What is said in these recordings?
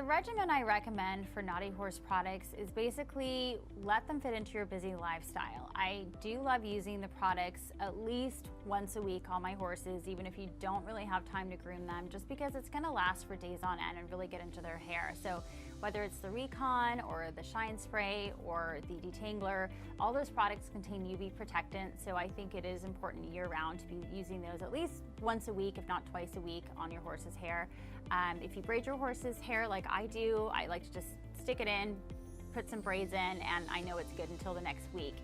regimen I recommend for Knotty horse products is basically let them fit into your busy lifestyle. I do love using the products at least once a week on my horses, even if you don't really have time to groom them, just because it's going to last for days on end and really get into their hair. So whether it's the Recon or the Shine Spray or the detangler, all those products contain UV protectant, so I think it is important year-round to be using those at least once a week, if not twice a week, on your horse's hair. If you braid your horse's hair like I do, I like to just stick it in, put some braids in, and I know it's good until the next week.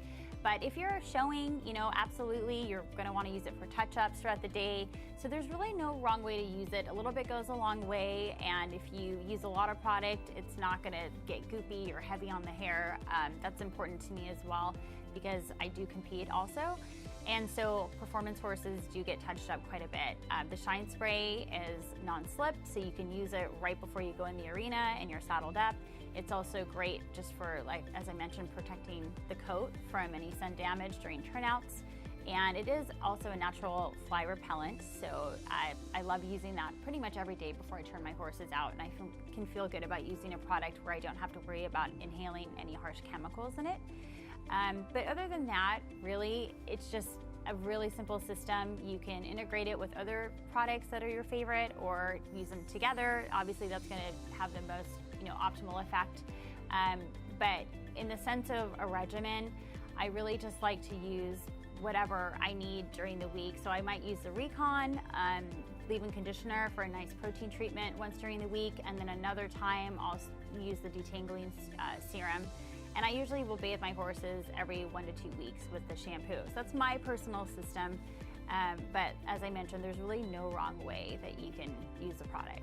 But if you're showing, absolutely, you're gonna wanna use it for touch-ups throughout the day. So there's really no wrong way to use it. A little bit goes a long way, and if you use a lot of product, it's not gonna get goopy or heavy on the hair. That's important to me as well, because I do compete also. And so performance horses do get touched up quite a bit. The Shine Spray is non-slip, so you can use it right before you go in the arena and you're saddled up. It's also great just for, like, as I mentioned, protecting the coat from any sun damage during turnouts. And it is also a natural fly repellent, so I love using that pretty much every day before I turn my horses out, and I can feel good about using a product where I don't have to worry about inhaling any harsh chemicals in it. But other than that, really, it's just a really simple system. You can integrate it with other products that are your favorite or use them together. Obviously, that's going to have the most optimal effect. But in the sense of a regimen, I really just like to use whatever I need during the week. So I might use the Recon leave-in conditioner for a nice protein treatment once during the week, and then another time I'll use the detangling serum. And I usually will bathe my horses every 1 to 2 weeks with the shampoo. So that's my personal system. But as I mentioned, there's really no wrong way that you can use the product.